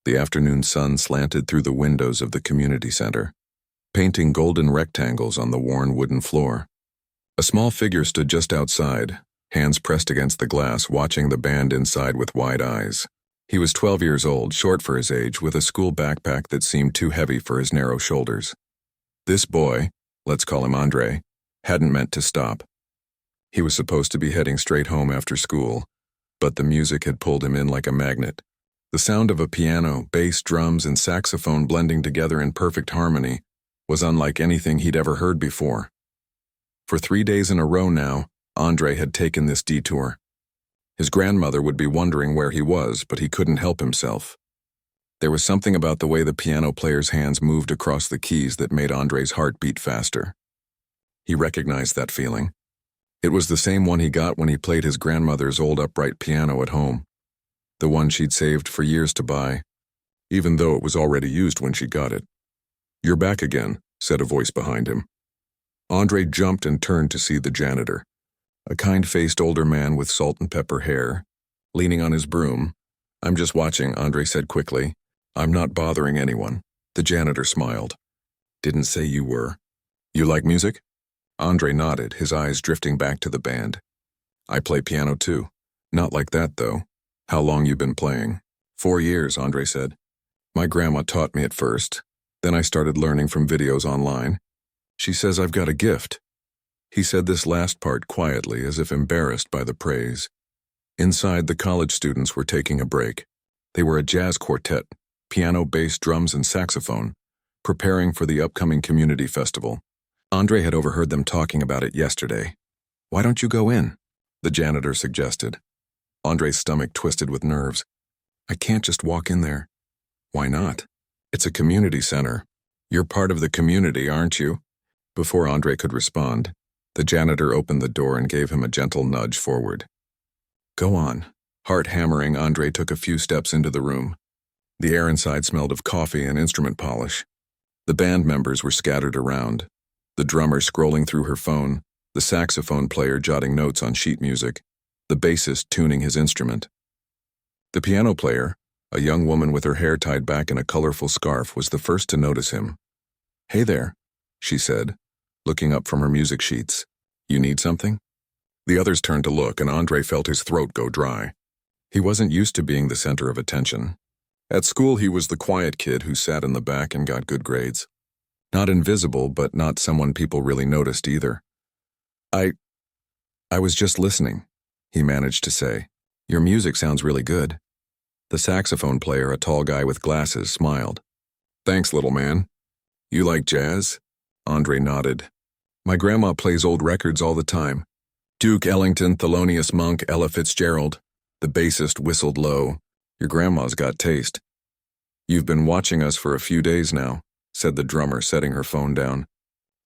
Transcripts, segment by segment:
The afternoon sun slanted through the windows of the community center, painting golden rectangles on the worn wooden floor. A small figure stood just outside, hands pressed against the glass, watching the band inside with wide eyes. He was 12 years old, short for his age, with a school backpack that seemed too heavy for his narrow shoulders. This boy, let's call him Andre, hadn't meant to stop. He was supposed to be heading straight home after school, but the music had pulled him in like a magnet. The sound of a piano, bass, drums, and saxophone blending together in perfect harmony was unlike anything he'd ever heard before. For 3 days in a row now, Andre had taken this detour. His grandmother would be wondering where he was, but he couldn't help himself. There was something about the way the piano player's hands moved across the keys that made Andre's heart beat faster. He recognized that feeling. It was the same one he got when he played his grandmother's old upright piano at home, the one she'd saved for years to buy, even though it was already used when she got it. "You're back again," said a voice behind him. Andre jumped and turned to see the janitor, a kind-faced older man with salt and pepper hair, leaning on his broom. "I'm just watching," Andre said quickly. "I'm not bothering anyone." The janitor smiled. "Didn't say you were. You like music?" Andre nodded, his eyes drifting back to the band. "I play piano too. Not like that, though. How long you been playing?" 4 years, Andre said. "My grandma taught me at first. Then I started learning from videos online. She says I've got a gift." He said this last part quietly, as if embarrassed by the praise. Inside, the college students were taking a break. They were a jazz quartet, piano, bass, drums, and saxophone, preparing for the upcoming community festival. Andre had overheard them talking about it yesterday. "Why don't you go in?" the janitor suggested. Andre's stomach twisted with nerves. "I can't just walk in there." "Why not? It's a community center. You're part of the community, aren't you?" Before Andre could respond, the janitor opened the door and gave him a gentle nudge forward. "Go on." Heart hammering, Andre took a few steps into the room. The air inside smelled of coffee and instrument polish. The band members were scattered around, the drummer scrolling through her phone, the saxophone player jotting notes on sheet music, the bassist tuning his instrument. The piano player, a young woman with her hair tied back in a colorful scarf, was the first to notice him. "Hey there," she said, looking up from her music sheets. "You need something?" The others turned to look, and Andre felt his throat go dry. He wasn't used to being the center of attention. At school, he was the quiet kid who sat in the back and got good grades. Not invisible, but not someone people really noticed either. I was just listening," he managed to say. "Your music sounds really good." The saxophone player, a tall guy with glasses, smiled. "Thanks, little man. You like jazz?" Andre nodded. "My grandma plays old records all the time. Duke Ellington, Thelonious Monk, Ella Fitzgerald." The bassist whistled low. "Your grandma's got taste." "You've been watching us for a few days now," said the drummer, setting her phone down.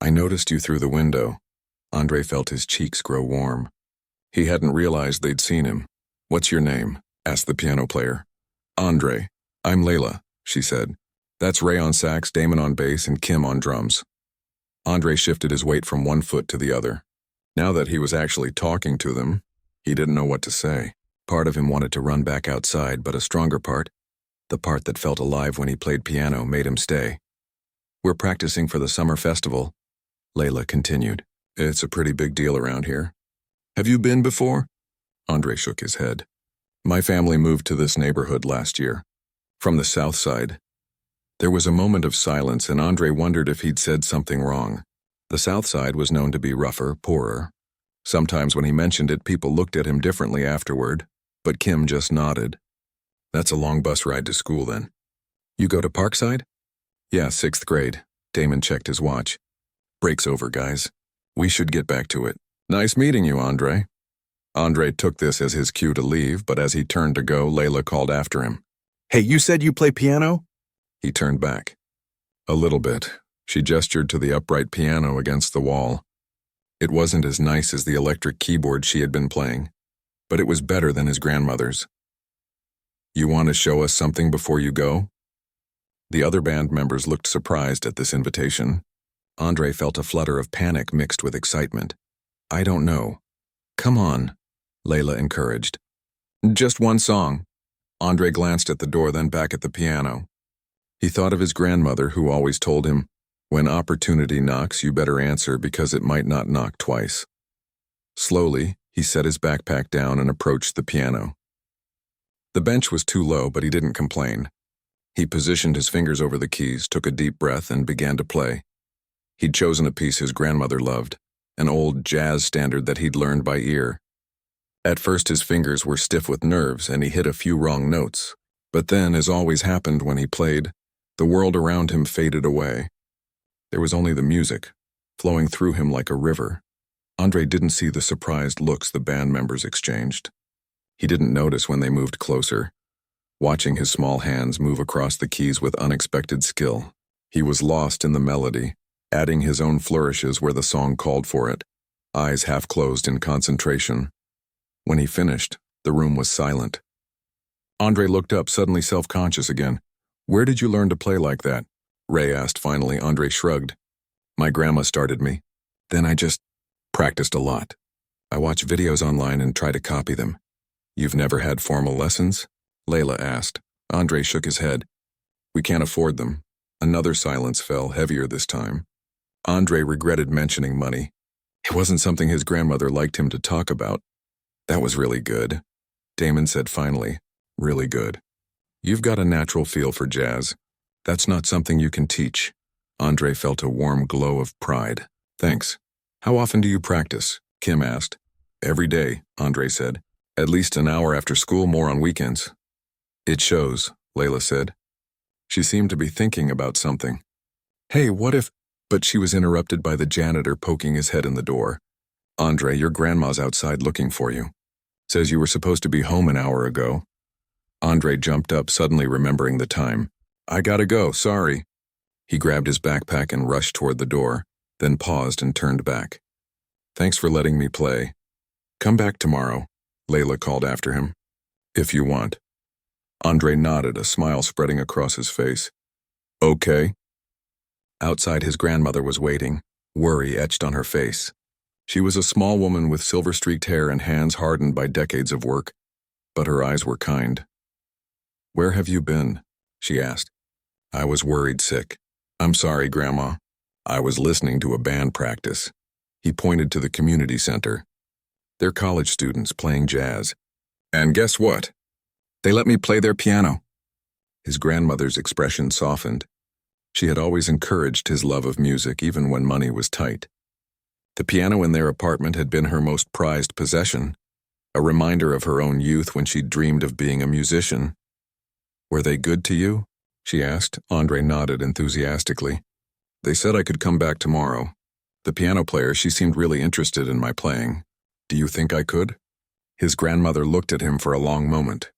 "I noticed you through the window." Andre felt his cheeks grow warm. He hadn't realized they'd seen him. "What's your name?" asked the piano player. "Andre. I'm Layla," she said. "That's Ray on sax, Damon on bass, and Kim on drums." Andre shifted his weight from one foot to the other. Now that he was actually talking to them, he didn't know what to say. Part of him wanted to run back outside, but a stronger part, the part that felt alive when he played piano, made him stay. "We're practicing for the summer festival," Layla continued. "It's a pretty big deal around here." "Have you been before?" Andre shook his head. "My family moved to this neighborhood last year, from the south side." There was a moment of silence, and Andre wondered if he'd said something wrong. The south side was known to be rougher, poorer. Sometimes when he mentioned it, people looked at him differently afterward, but Kim just nodded. "That's a long bus ride to school, then." "You go to Parkside?" "Yeah, 6th grade. Damon checked his watch. "Break's over, guys. We should get back to it." "Nice meeting you, Andre." Andre took this as his cue to leave, but as he turned to go, Layla called after him. "Hey, you said you play piano?" He turned back. "A little bit." She gestured to the upright piano against the wall. It wasn't as nice as the electric keyboard she had been playing, but it was better than his grandmother's. "You want to show us something before you go?" The other band members looked surprised at this invitation. Andre felt a flutter of panic mixed with excitement. "I don't know." "Come on," Layla encouraged. "Just one song." Andre glanced at the door, then back at the piano. He thought of his grandmother, who always told him, "When opportunity knocks, you better answer because it might not knock twice." Slowly, he set his backpack down and approached the piano. The bench was too low, but he didn't complain. He positioned his fingers over the keys, took a deep breath, and began to play. He'd chosen a piece his grandmother loved, an old jazz standard that he'd learned by ear. At first his fingers were stiff with nerves and he hit a few wrong notes, but then, as always happened when he played, the world around him faded away. There was only the music, flowing through him like a river. Andre didn't see the surprised looks the band members exchanged. He didn't notice when they moved closer, watching his small hands move across the keys with unexpected skill. He was lost in the melody, adding his own flourishes where the song called for it, eyes half closed in concentration. When he finished, the room was silent. Andre looked up, suddenly self-conscious again. "Where did you learn to play like that?" Ray asked finally. Andre shrugged. "My grandma started me. Then I just practiced a lot. I watch videos online and try to copy them." "You've never had formal lessons?" Layla asked. Andre shook his head. "We can't afford them." Another silence fell, heavier this time. Andre regretted mentioning money. It wasn't something his grandmother liked him to talk about. "That was really good," Damon said finally. "Really good. You've got a natural feel for jazz. That's not something you can teach." Andre felt a warm glow of pride. "Thanks. How often do you practice?" Kim asked. "Every day," Andre said. "At least an hour after school, more on weekends." "It shows," Layla said. She seemed to be thinking about something. "Hey, what if—" But she was interrupted by the janitor poking his head in the door. "Andre, your grandma's outside looking for you. Says you were supposed to be home an hour ago." Andre jumped up, suddenly remembering the time. "I gotta go, sorry." He grabbed his backpack and rushed toward the door, then paused and turned back. "Thanks for letting me play. Come back tomorrow," Layla called after him. "If you want." Andre nodded, a smile spreading across his face. "Okay." Outside, his grandmother was waiting, worry etched on her face. She was a small woman with silver-streaked hair and hands hardened by decades of work, but her eyes were kind. "Where have you been?" she asked. "I was worried sick." "I'm sorry, Grandma. I was listening to a band practice." He pointed to the community center. "They're college students playing jazz. And guess what? They let me play their piano." His grandmother's expression softened. She had always encouraged his love of music, even when money was tight. The piano in their apartment had been her most prized possession, a reminder of her own youth when she dreamed of being a musician. "Were they good to you?" she asked. Andre nodded enthusiastically. "They said I could come back tomorrow. The piano player, she seemed really interested in my playing. Do you think I could?" His grandmother looked at him for a long moment.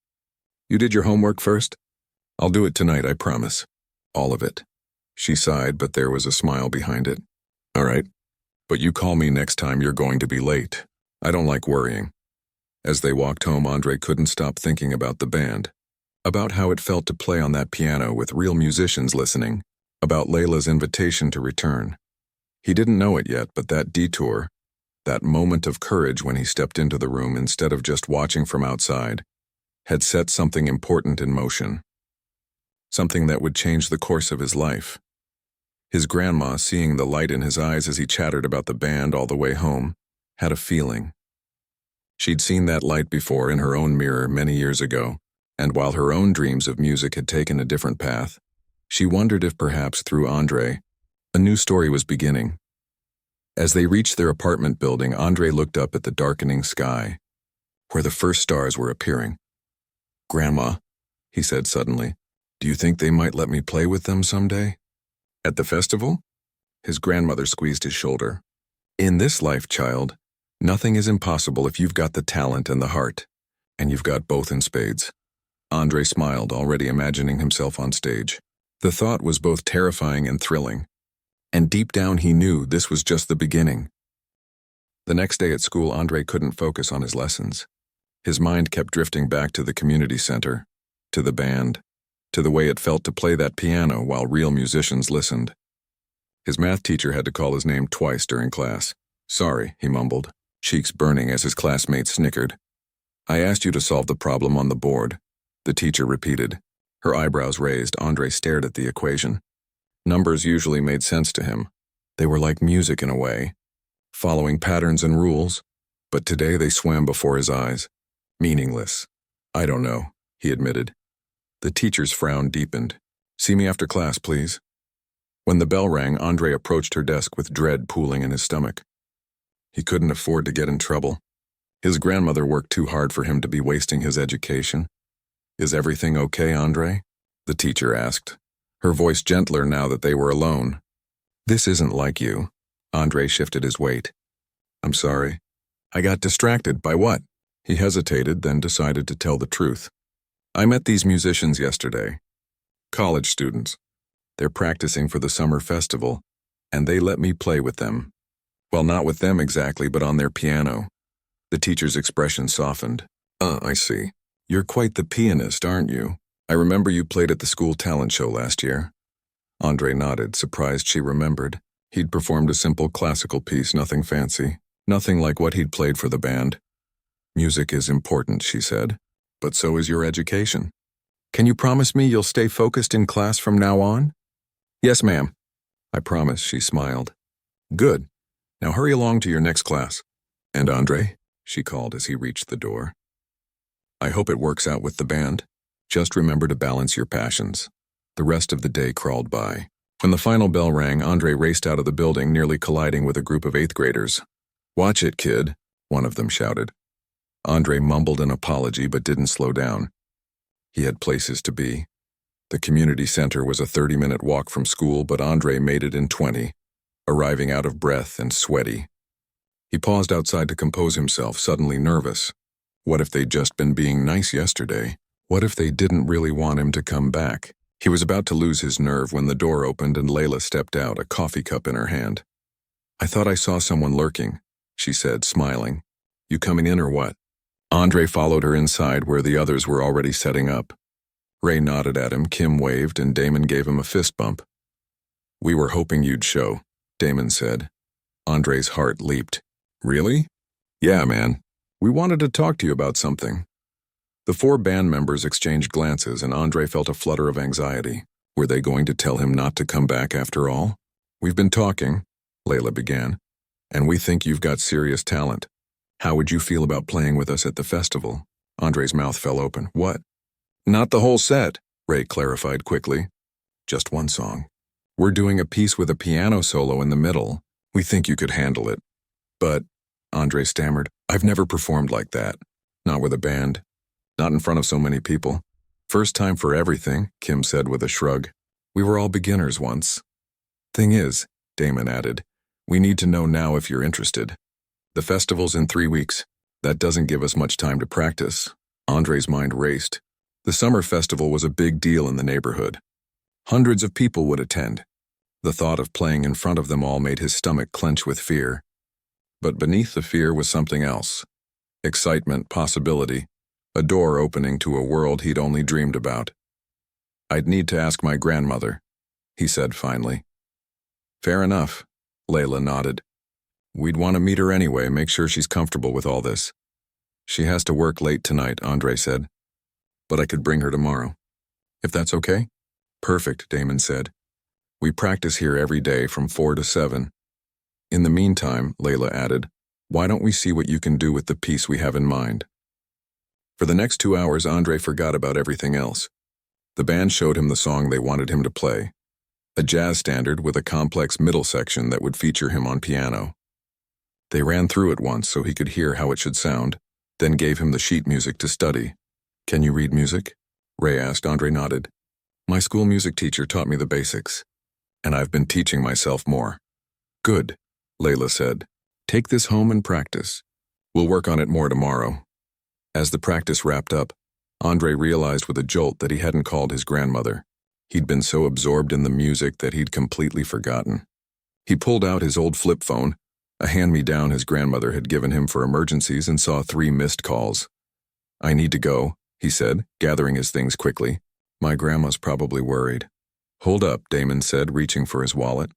"You did your homework first?" "I'll do it tonight, I promise. All of it." She sighed, but there was a smile behind it. "All right. But you call me next time you're going to be late. I don't like worrying." As they walked home, Andre couldn't stop thinking about the band, about how it felt to play on that piano with real musicians listening, about Layla's invitation to return. He didn't know it yet, but that detour, that moment of courage when he stepped into the room instead of just watching from outside, had set something important in motion. Something that would change the course of his life. His grandma, seeing the light in his eyes as he chattered about the band all the way home, had a feeling. She'd seen that light before in her own mirror many years ago, and while her own dreams of music had taken a different path, she wondered if perhaps through Andre, a new story was beginning. As they reached their apartment building, Andre looked up at the darkening sky, where the first stars were appearing. "Grandma," he said suddenly, "do you think they might let me play with them someday?" "At the festival?" His grandmother squeezed his shoulder. "In this life, child, nothing is impossible if you've got the talent and the heart, and you've got both in spades." Andre smiled, already imagining himself on stage. The thought was both terrifying and thrilling, and deep down he knew this was just the beginning. The next day at school, Andre couldn't focus on his lessons. His mind kept drifting back to the community center, to the band, to the way it felt to play that piano while real musicians listened. His math teacher had to call his name twice during class. "Sorry," he mumbled, cheeks burning as his classmates snickered. "I asked you to solve the problem on the board." the teacher repeated. Her eyebrows raised. Andre stared at the equation. Numbers usually made sense to him. They were like music in a way, following patterns and rules, but today they swam before his eyes. Meaningless. I don't know, he admitted. The teacher's frown deepened. See me after class, please. When the bell rang, Andre approached her desk with dread pooling in his stomach. He couldn't afford to get in trouble. His grandmother worked too hard for him to be wasting his education. Is everything okay, Andre? The teacher asked, her voice gentler now that they were alone. This isn't like you. Andre shifted his weight. I'm sorry. I got distracted. By what? He hesitated, then decided to tell the truth. I met these musicians yesterday. College students. They're practicing for the summer festival, and they let me play with them. Well, not with them exactly, but on their piano. The teacher's expression softened. I see. You're quite the pianist, aren't you? I remember you played at the school talent show last year. Andre nodded, surprised she remembered. He'd performed a simple classical piece, nothing fancy, nothing like what he'd played for the band. Music is important, she said, but so is your education. Can you promise me you'll stay focused in class from now on? Yes, ma'am. I promise, she smiled. Good. Now hurry along to your next class. And Andre, she called as he reached the door. I hope it works out with the band. Just remember to balance your passions. The rest of the day crawled by. When the final bell rang, Andre raced out of the building, nearly colliding with a group of 8th graders. Watch it, kid, one of them shouted. Andre mumbled an apology but didn't slow down. He had places to be. The community center was a 30-minute walk from school, but Andre made it in 20, arriving out of breath and sweaty. He paused outside to compose himself, suddenly nervous. What if they'd just been being nice yesterday? What if they didn't really want him to come back? He was about to lose his nerve when the door opened and Layla stepped out, a coffee cup in her hand. I thought I saw someone lurking, she said, smiling. You coming in or what? Andre followed her inside where the others were already setting up. Ray nodded at him, Kim waved, and Damon gave him a fist bump. We were hoping you'd show, Damon said. Andre's heart leaped. Really? Yeah, man. We wanted to talk to you about something. The 4 band members exchanged glances, and Andre felt a flutter of anxiety. Were they going to tell him not to come back after all? We've been talking, Layla began, and we think you've got serious talent. How would you feel about playing with us at the festival? Andre's mouth fell open. What? Not the whole set, Ray clarified quickly. Just one song. We're doing a piece with a piano solo in the middle. We think you could handle it. But, Andre stammered, I've never performed like that. Not with a band. Not in front of so many people. First time for everything, Kim said with a shrug. We were all beginners once. Thing is, Damon added, we need to know now if you're interested. The festival's in 3 weeks. That doesn't give us much time to practice. Andre's mind raced. The summer festival was a big deal in the neighborhood. Hundreds of people would attend. The thought of playing in front of them all made his stomach clench with fear. But beneath the fear was something else. Excitement, possibility, a door opening to a world he'd only dreamed about. I'd need to ask my grandmother, he said finally. Fair enough, Layla nodded. We'd want to meet her anyway, make sure she's comfortable with all this. She has to work late tonight, Andre said. But I could bring her tomorrow. If that's okay? Perfect, Damon said. We practice here every day from 4 to 7. In the meantime, Layla added, why don't we see what you can do with the piece we have in mind? For the next 2 hours, Andre forgot about everything else. The band showed him the song they wanted him to play, a jazz standard with a complex middle section that would feature him on piano. They ran through it once so he could hear how it should sound, then gave him the sheet music to study. Can you read music? Ray asked. Andre nodded. My school music teacher taught me the basics, and I've been teaching myself more. Good, Layla said. Take this home and practice. We'll work on it more tomorrow. As the practice wrapped up, Andre realized with a jolt that he hadn't called his grandmother. He'd been so absorbed in the music that he'd completely forgotten. He pulled out his old flip phone, a hand-me-down his grandmother had given him for emergencies, and saw 3 missed calls. I need to go, he said, gathering his things quickly. My grandma's probably worried. Hold up, Damon said, reaching for his wallet.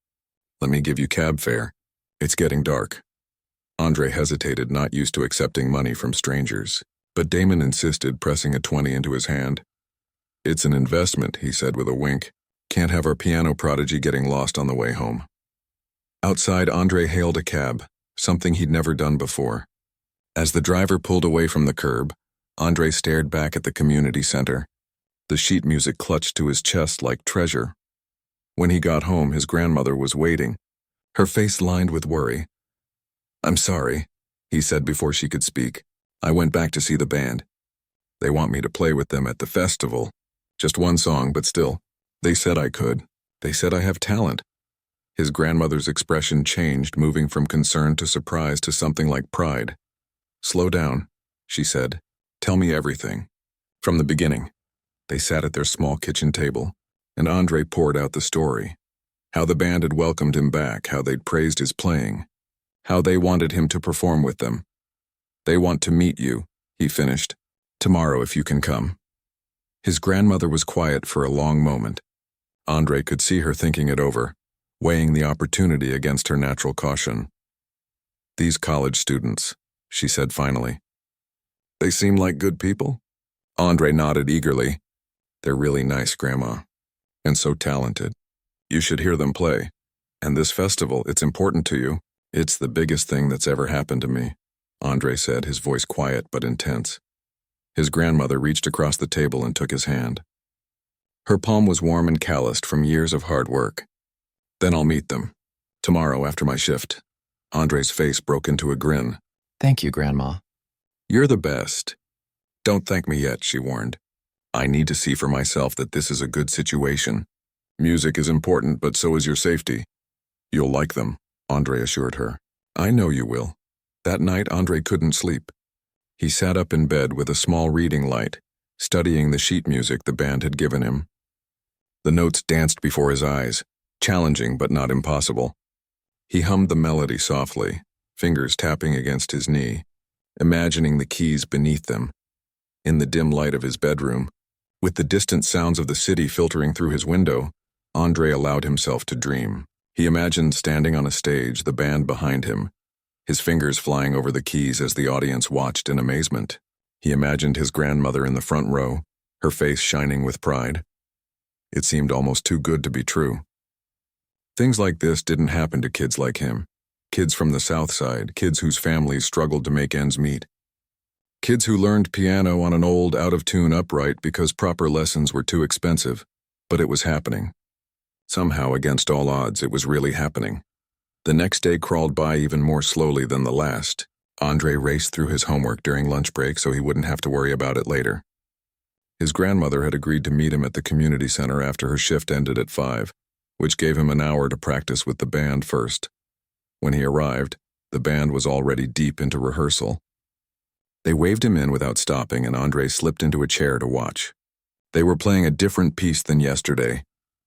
Let me give you cab fare. It's getting dark. Andre hesitated, not used to accepting money from strangers, but Damon insisted, pressing a 20 into his hand. It's an investment, he said with a wink. Can't have our piano prodigy getting lost on the way home. Outside, Andre hailed a cab, something he'd never done before. As the driver pulled away from the curb, Andre stared back at the community center. The sheet music clutched to his chest like treasure. When he got home, his grandmother was waiting, her face lined with worry. "I'm sorry," he said before she could speak. "I went back to see the band. They want me to play with them at the festival. Just one song, but still. They said I could. They said I have talent." His grandmother's expression changed, moving from concern to surprise to something like pride. "Slow down," she said. "Tell me everything. From the beginning." They sat at their small kitchen table, and Andre poured out the story. How the band had welcomed him back, how they'd praised his playing, how they wanted him to perform with them. "They want to meet you," he finished. "Tomorrow if you can come." His grandmother was quiet for a long moment. Andre could see her thinking it over, weighing the opportunity against her natural caution. "These college students," she said finally. "They seem like good people?" Andre nodded eagerly. "They're really nice, Grandma. And so talented. You should hear them play. And this festival, it's important to you." "It's the biggest thing that's ever happened to me," Andre said, his voice quiet but intense. His grandmother reached across the table and took his hand. Her palm was warm and calloused from years of hard work. "Then I'll meet them. Tomorrow after my shift." Andre's face broke into a grin. "Thank you, Grandma." "You're the best." "Don't thank me yet," she warned. "I need to see for myself that this is a good situation. Music is important, but so is your safety." "You'll like them," Andre assured her. "I know you will." That night, Andre couldn't sleep. He sat up in bed with a small reading light, studying the sheet music the band had given him. The notes danced before his eyes, challenging but not impossible. He hummed the melody softly, fingers tapping against his knee, imagining the keys beneath them. In the dim light of his bedroom, with the distant sounds of the city filtering through his window, Andre allowed himself to dream. He imagined standing on a stage, the band behind him, his fingers flying over the keys as the audience watched in amazement. He imagined his grandmother in the front row, her face shining with pride. It seemed almost too good to be true. Things like this didn't happen to kids like him. Kids from the South Side, kids whose families struggled to make ends meet. Kids who learned piano on an old, out-of-tune upright because proper lessons were too expensive. But it was happening. Somehow, against all odds, it was really happening. The next day crawled by even more slowly than the last. Andre raced through his homework during lunch break so he wouldn't have to worry about it later. His grandmother had agreed to meet him at the community center after her shift ended at 5, which gave him an hour to practice with the band first. When he arrived, the band was already deep into rehearsal. They waved him in without stopping, and Andre slipped into a chair to watch. They were playing a different piece than yesterday,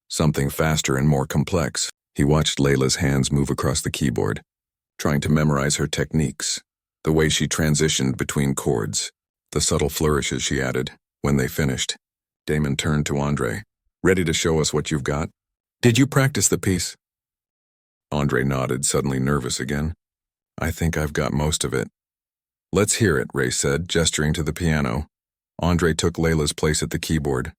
something faster and more complex. He watched Layla's hands move across the keyboard, trying to memorize her techniques, the way she transitioned between chords, the subtle flourishes she added. When they finished, Damon turned to Andre. "Ready to show us what you've got? Did you practice the piece?" Andre nodded, suddenly nervous again. "I think I've got most of it." "Let's hear it," Ray said, gesturing to the piano. Andre took Layla's place at the keyboard.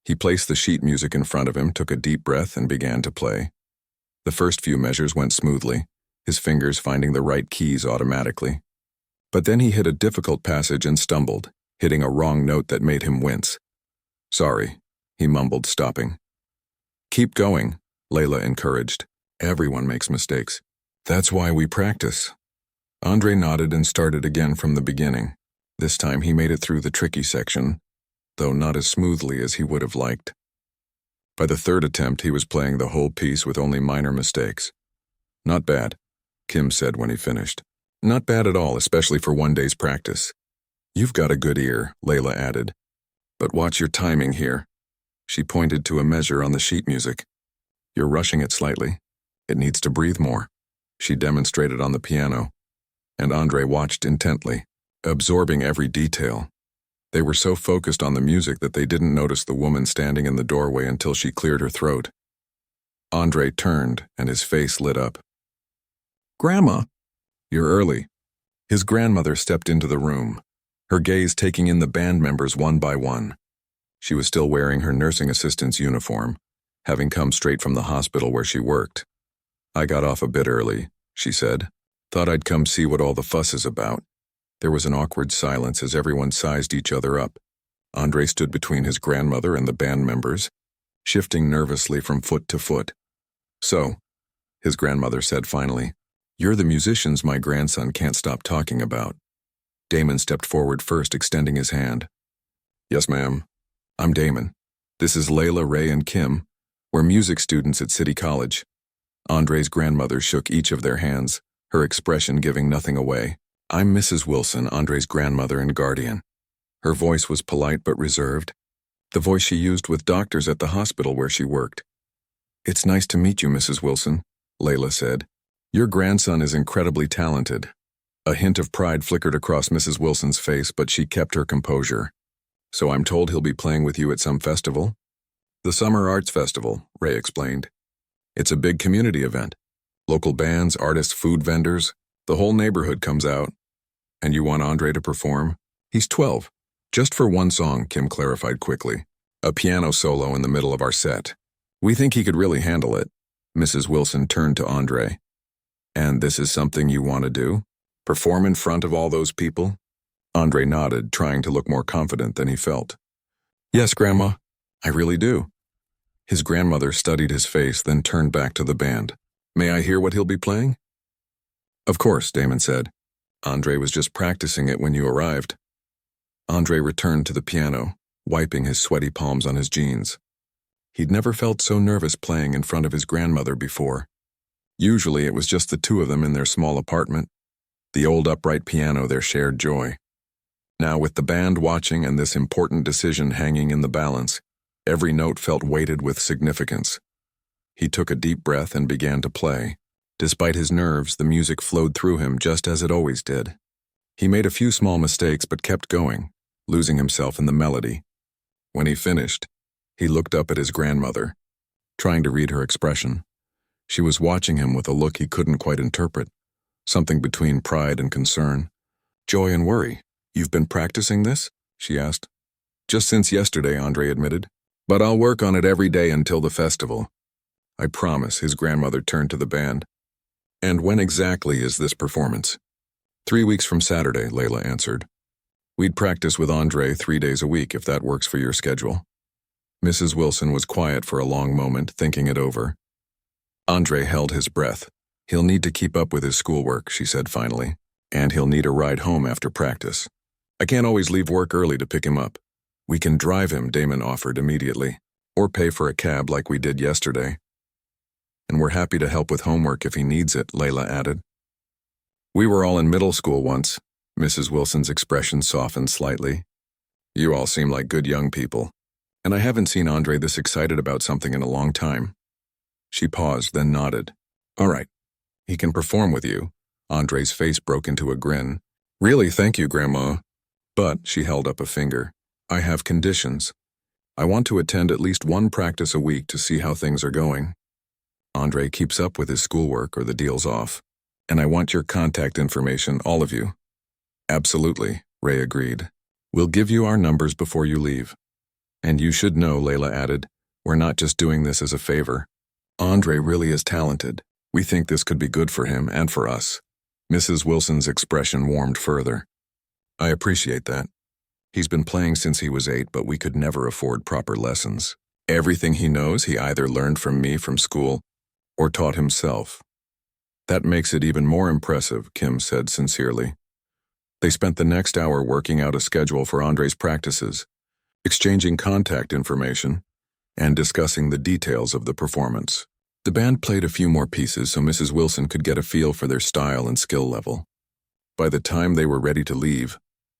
He placed the sheet music in front of him, took a deep breath, and began to play. The first few measures went smoothly, his fingers finding the right keys automatically. But then he hit a difficult passage and stumbled, hitting a wrong note that made him wince. "Sorry," he mumbled, stopping. "Keep going," Layla encouraged. "Everyone makes mistakes. That's why we practice." Andre nodded and started again from the beginning. This time he made it through the tricky section, though not as smoothly as he would have liked. By the third attempt, he was playing the whole piece with only minor mistakes. "Not bad," Kim said when he finished. "Not bad at all, especially for one day's practice." "You've got a good ear," Layla added. "But watch your timing here." She pointed to a measure on the sheet music. "You're rushing it slightly. It needs to breathe more." She demonstrated on the piano, and Andre watched intently, absorbing every detail. They were so focused on the music that they didn't notice the woman standing in the doorway until she cleared her throat. Andre turned, and his face lit up. "Grandma!" "You're early." His grandmother stepped into the room, her gaze taking in the band members one by one. She was still wearing her nursing assistant's uniform, having come straight from the hospital where she worked. "I got off a bit early," she said. "Thought I'd come see what all the fuss is about." There was an awkward silence as everyone sized each other up. Andre stood between his grandmother and the band members, shifting nervously from foot to foot. "So," his grandmother said finally, "you're the musicians my grandson can't stop talking about." Damon stepped forward first, extending his hand. "Yes, ma'am. I'm Damon. This is Layla, Ray, and Kim. We're music students at City College." Andre's grandmother shook each of their hands, her expression giving nothing away. "I'm Mrs. Wilson, Andre's grandmother and guardian." Her voice was polite but reserved, the voice she used with doctors at the hospital where she worked. "It's nice to meet you, Mrs. Wilson," Layla said. "Your grandson is incredibly talented." A hint of pride flickered across Mrs. Wilson's face, but she kept her composure. "So I'm told he'll be playing with you at some festival?" "The Summer Arts Festival," Ray explained. "It's a big community event. Local bands, artists, food vendors, the whole neighborhood comes out." "And you want Andre to perform?" "He's 12. Just for one song," Kim clarified quickly. "A piano solo in the middle of our set. We think he could really handle it." Mrs. Wilson turned to Andre. "And this is something you want to do? Perform in front of all those people?" Andre nodded, trying to look more confident than he felt. "Yes, Grandma, I really do." His grandmother studied his face, then turned back to the band. "May I hear what he'll be playing?" "Of course," Damon said. "Andre was just practicing it when you arrived." Andre returned to the piano, wiping his sweaty palms on his jeans. He'd never felt so nervous playing in front of his grandmother before. Usually it was just the two of them in their small apartment, the old upright piano their shared joy. Now, with the band watching and this important decision hanging in the balance, every note felt weighted with significance. He took a deep breath and began to play. Despite his nerves, the music flowed through him just as it always did. He made a few small mistakes but kept going, losing himself in the melody. When he finished, he looked up at his grandmother, trying to read her expression. She was watching him with a look he couldn't quite interpret, something between pride and concern. "Joy and worry. You've been practicing this?" she asked. "Just since yesterday," Andre admitted. "But I'll work on it every day until the festival." "I promise," his grandmother turned to the band. "And when exactly is this performance?" 3 weeks from Saturday," Layla answered. "We'd practice with Andre 3 days a week if that works for your schedule." Mrs. Wilson was quiet for a long moment, thinking it over. Andre held his breath. "He'll need to keep up with his schoolwork," she said finally, "and he'll need a ride home after practice. I can't always leave work early to pick him up." "We can drive him," Damon offered immediately, "or pay for a cab like we did yesterday." "And we're happy to help with homework if he needs it," Layla added. "We were all in middle school once." Mrs. Wilson's expression softened slightly. "You all seem like good young people. And I haven't seen Andre this excited about something in a long time." She paused, then nodded. "All right. He can perform with you." Andre's face broke into a grin. "Really, thank you, Grandma. But," she held up a finger, "I have conditions. I want to attend at least one practice a week to see how things are going. Andre keeps up with his schoolwork or the deal's off. And I want your contact information, all of you." "Absolutely," Ray agreed. "We'll give you our numbers before you leave. And you should know," Layla added, "we're not just doing this as a favor. Andre really is talented. We think this could be good for him and for us." Mrs. Wilson's expression warmed further. "I appreciate that. He's been playing since he was 8, but we could never afford proper lessons. Everything he knows he either learned from me from school or taught himself." "That makes it even more impressive," Kim said sincerely. They spent the next hour working out a schedule for Andre's practices, exchanging contact information, and discussing the details of the performance. The band played a few more pieces so Mrs. Wilson could get a feel for their style and skill level. By the time they were ready to leave,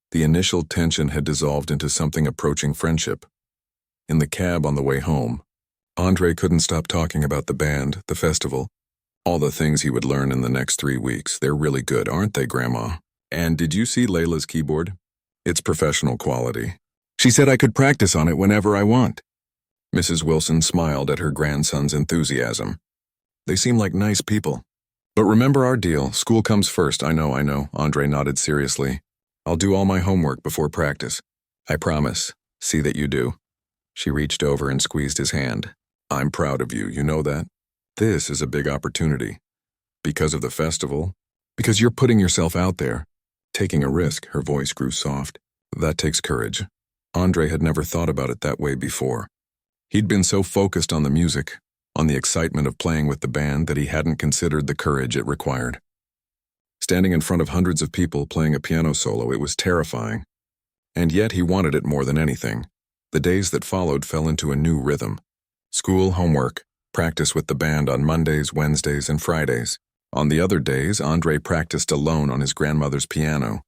the initial tension had dissolved into something approaching friendship. In the cab on the way home, Andre couldn't stop talking about the band, the festival, all the things he would learn in the next 3 weeks. "They're really good, aren't they, Grandma? And did you see Layla's keyboard? It's professional quality. She said I could practice on it whenever I want." Mrs. Wilson smiled at her grandson's enthusiasm. "They seem like nice people. But remember our deal, school comes first." I know, Andre nodded seriously. "I'll do all my homework before practice. I promise. See that you do." She reached over and squeezed his hand. I'm proud of you, you know that? This is a big opportunity. Because of the festival? Because you're putting yourself out there. Taking a risk, her voice grew soft. That takes courage. Andre had never thought about it that way before. He'd been so focused on the music, on the excitement of playing with the band, that he hadn't considered the courage it required. Standing in front of hundreds of people playing a piano solo, it was terrifying. And yet he wanted it more than anything. The days that followed fell into a new rhythm. School, homework, practice with the band on Mondays, Wednesdays, and Fridays. On the other days, Andre practiced alone on his grandmother's piano,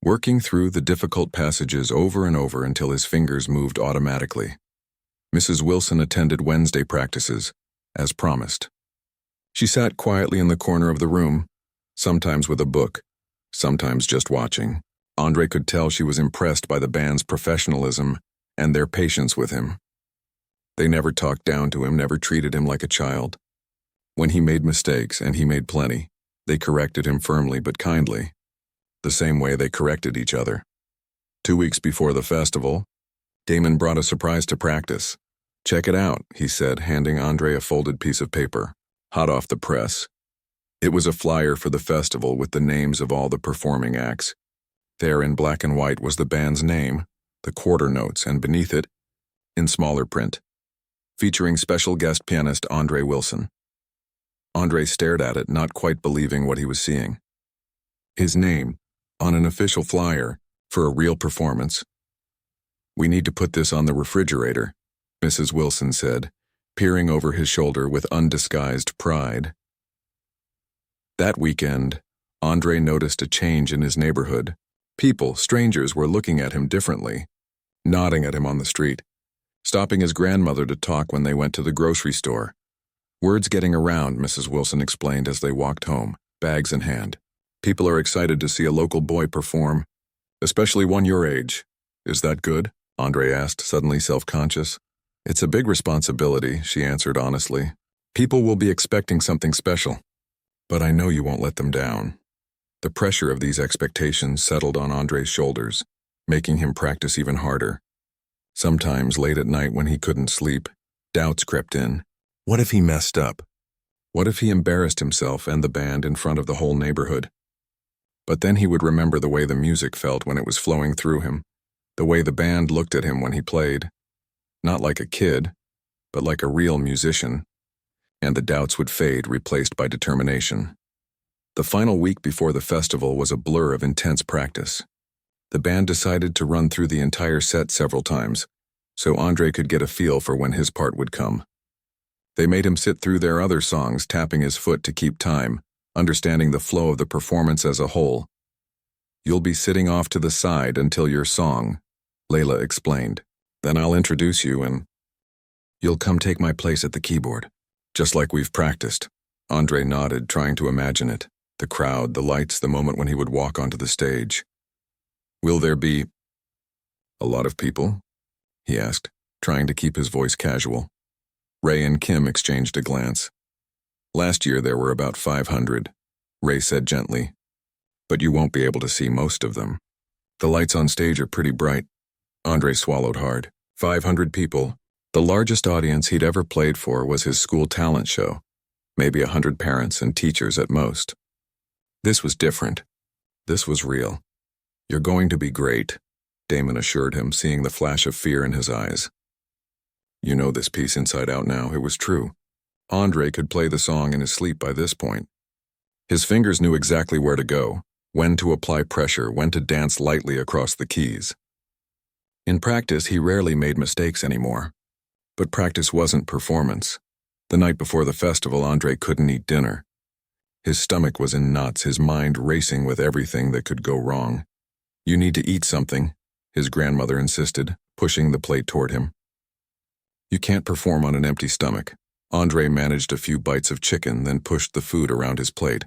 working through the difficult passages over and over until his fingers moved automatically. Mrs. Wilson attended Wednesday practices, as promised. She sat quietly in the corner of the room, sometimes with a book, sometimes just watching. Andre could tell she was impressed by the band's professionalism and their patience with him. They never talked down to him, never treated him like a child. When he made mistakes, and he made plenty, they corrected him firmly but kindly, the same way they corrected each other. 2 weeks before the festival, Damon brought a surprise to practice. Check it out, he said, handing Andre a folded piece of paper, hot off the press. It was a flyer for the festival with the names of all the performing acts. There in black and white was the band's name, the quarter notes, and beneath it, in smaller print, featuring special guest pianist Andre Wilson. Andre stared at it, not quite believing what he was seeing. His name, on an official flyer, for a real performance. We need to put this on the refrigerator, Mrs. Wilson said, peering over his shoulder with undisguised pride. That weekend, Andre noticed a change in his neighborhood. People, strangers, were looking at him differently, nodding at him on the street, stopping his grandmother to talk when they went to the grocery store. Words getting around, Mrs. Wilson explained as they walked home, bags in hand. People are excited to see a local boy perform, especially one your age. Is that good? Andre asked, suddenly self-conscious. It's a big responsibility, she answered honestly. People will be expecting something special. But I know you won't let them down. The pressure of these expectations settled on Andre's shoulders, making him practice even harder. Sometimes late at night when he couldn't sleep, doubts crept in. What if he messed up? What if he embarrassed himself and the band in front of the whole neighborhood? But then he would remember the way the music felt when it was flowing through him, the way the band looked at him when he played. Not like a kid, but like a real musician. And the doubts would fade, replaced by determination. The final week before the festival was a blur of intense practice. The band decided to run through the entire set several times, so Andre could get a feel for when his part would come. They made him sit through their other songs, tapping his foot to keep time, understanding the flow of the performance as a whole. You'll be sitting off to the side until your song, Layla explained. Then I'll introduce you and you'll come take my place at the keyboard, just like we've practiced. Andre nodded, trying to imagine it. The crowd, the lights, the moment when he would walk onto the stage. Will there be a lot of people? He asked, trying to keep his voice casual. Ray and Kim exchanged a glance. Last year there were about 500, Ray said gently. But you won't be able to see most of them. The lights on stage are pretty bright. Andre swallowed hard. 500 people. The largest audience he'd ever played for was his school talent show. Maybe 100 parents and teachers at most. This was different. This was real. You're going to be great, Damon assured him, seeing the flash of fear in his eyes. You know this piece inside out now. It was true. Andre could play the song in his sleep by this point. His fingers knew exactly where to go, when to apply pressure, when to dance lightly across the keys. In practice, he rarely made mistakes anymore. But practice wasn't performance. The night before the festival, Andre couldn't eat dinner. His stomach was in knots, his mind racing with everything that could go wrong. You need to eat something, his grandmother insisted, pushing the plate toward him. You can't perform on an empty stomach. Andre managed a few bites of chicken, then pushed the food around his plate.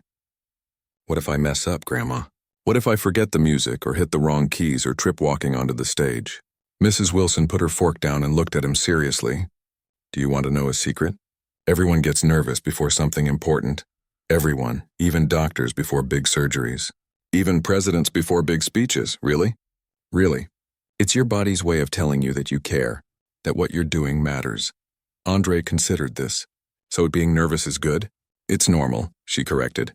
What if I mess up, Grandma? What if I forget the music or hit the wrong keys or trip walking onto the stage? Mrs. Wilson put her fork down and looked at him seriously. Do you want to know a secret? Everyone gets nervous before something important. Everyone, even doctors before big surgeries. Even presidents before big speeches, really? Really. It's your body's way of telling you that you care. that what you're doing matters. Andre considered this. So being nervous is good? It's normal, she corrected.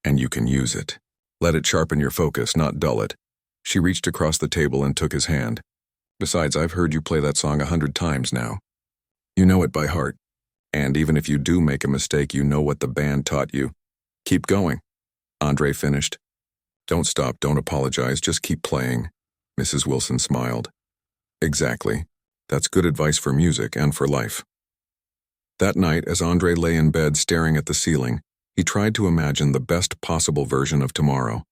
And you can use it. Let it sharpen your focus, not dull it. She reached across the table and took his hand. Besides, I've heard you play that song 100 times now. You know it by heart. And even if you do make a mistake, you know what the band taught you. Keep going. Andre finished. Don't stop, don't apologize, just keep playing. Mrs. Wilson smiled. Exactly. That's good advice for music and for life. That night, as Andre lay in bed staring at the ceiling, he tried to imagine the best possible version of tomorrow.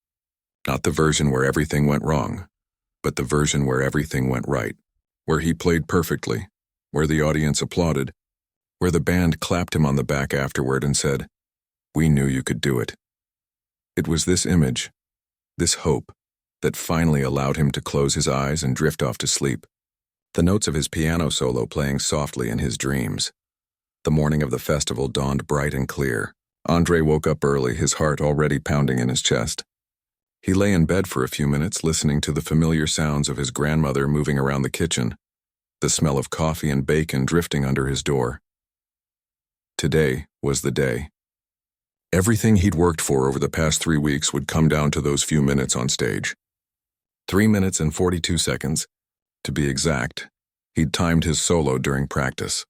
Not the version where everything went wrong, but the version where everything went right, where he played perfectly, where the audience applauded, where the band clapped him on the back afterward and said, "We knew you could do it." It was this image, this hope, that finally allowed him to close his eyes and drift off to sleep, the notes of his piano solo playing softly in his dreams. The morning of the festival dawned bright and clear. Andre woke up early, his heart already pounding in his chest. He lay in bed for a few minutes, listening to the familiar sounds of his grandmother moving around the kitchen, the smell of coffee and bacon drifting under his door. Today was the day. Everything he'd worked for over the past 3 weeks would come down to those few minutes on stage. 3 minutes and 42 seconds. To be exact, he'd timed his solo during practice.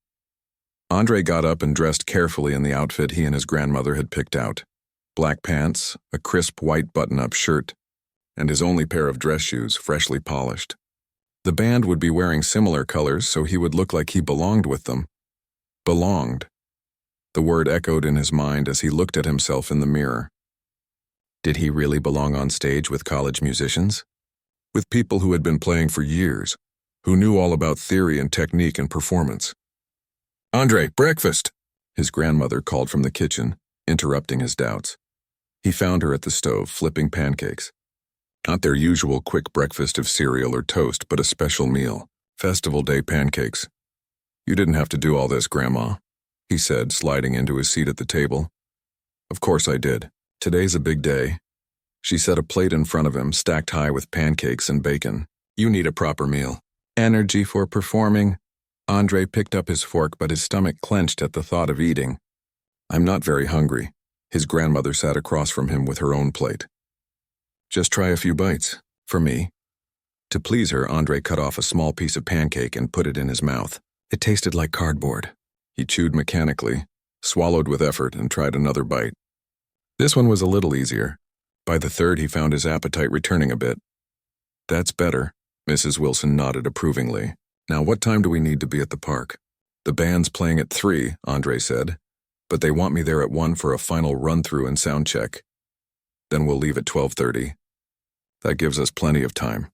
Andre got up and dressed carefully in the outfit he and his grandmother had picked out. Black pants, a crisp white button-up shirt, and his only pair of dress shoes, freshly polished. The band would be wearing similar colors, so he would look like he belonged with them. Belonged. The word echoed in his mind as he looked at himself in the mirror. Did he really belong on stage with college musicians? With people who had been playing for years, who knew all about theory and technique and performance? "Andre, breakfast!" his grandmother called from the kitchen, interrupting his doubts. He found her at the stove, flipping pancakes. Not their usual quick breakfast of cereal or toast, but a special meal, festival day pancakes. "You didn't have to do all this, Grandma," he said, sliding into his seat at the table. "Of course I did. Today's a big day." She set a plate in front of him, stacked high with pancakes and bacon. "You need a proper meal." Energy for performing. Andre picked up his fork, but his stomach clenched at the thought of eating. "I'm not very hungry." His grandmother sat across from him with her own plate. "Just try a few bites. For me." To please her, Andre cut off a small piece of pancake and put it in his mouth. It tasted like cardboard. He chewed mechanically, swallowed with effort, and tried another bite. This one was a little easier. By the third, he found his appetite returning a bit. "That's better." Mrs. Wilson nodded approvingly. "Now what time do we need to be at the park?" "The band's playing at 3, Andre said. "But they want me there at 1 for a final run-through and sound check. Then we'll leave at 12:30. That gives us plenty of time."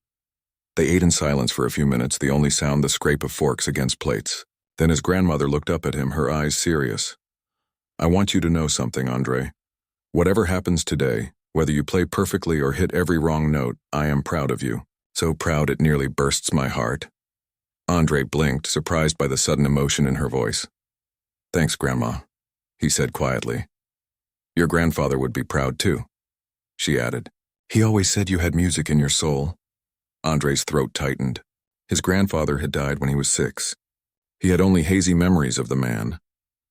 They ate in silence for a few minutes, the only sound the scrape of forks against plates. Then his grandmother looked up at him, her eyes serious. "I want you to know something, Andre. Whatever happens today, whether you play perfectly or hit every wrong note, I am proud of you. So proud it nearly bursts my heart." Andre blinked, surprised by the sudden emotion in her voice. "Thanks, Grandma," he said quietly. "Your grandfather would be proud too," she added. "He always said you had music in your soul." Andre's throat tightened. His grandfather had died when he was 6. He had only hazy memories of the man.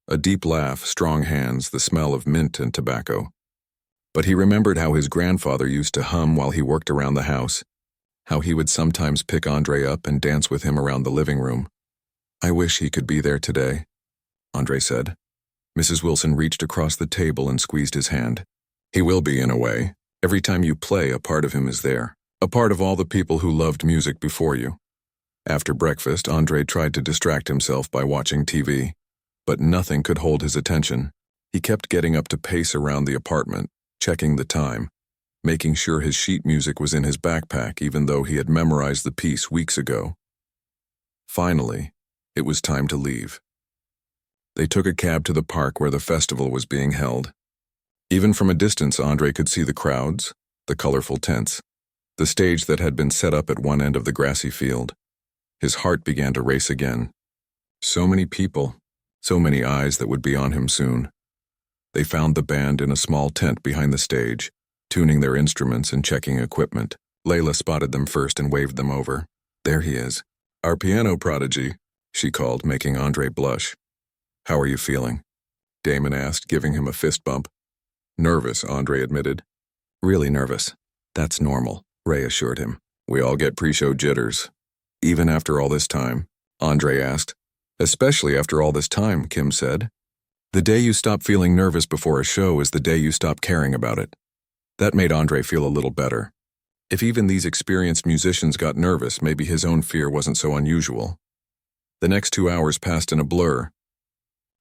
A deep laugh, strong hands, the smell of mint and tobacco. But he remembered how his grandfather used to hum while he worked around the house, how he would sometimes pick Andre up and dance with him around the living room. "I wish he could be there today," Andre said. Mrs. Wilson reached across the table and squeezed his hand. "He will be, in a way. Every time you play, a part of him is there. A part of all the people who loved music before you." After breakfast, Andre tried to distract himself by watching TV. But nothing could hold his attention. He kept getting up to pace around the apartment, checking the time, making sure his sheet music was in his backpack even though he had memorized the piece weeks ago. Finally, it was time to leave. They took a cab to the park where the festival was being held. Even from a distance, Andre could see the crowds, the colorful tents, the stage that had been set up at one end of the grassy field. His heart began to race again. So many people, so many eyes that would be on him soon. They found the band in a small tent behind the stage, tuning their instruments and checking equipment. Layla spotted them first and waved them over. "There he is. Our piano prodigy." she called, making Andre blush. How are you feeling? Damon asked, giving him a fist bump. Nervous, Andre admitted. Really nervous. That's normal, Ray assured him. We all get pre-show jitters. Even after all this time, Andre asked. Especially after all this time, Kim said. The day you stop feeling nervous before a show is the day you stop caring about it. That made Andre feel a little better. If even these experienced musicians got nervous, maybe his own fear wasn't so unusual. The next 2 hours passed in a blur.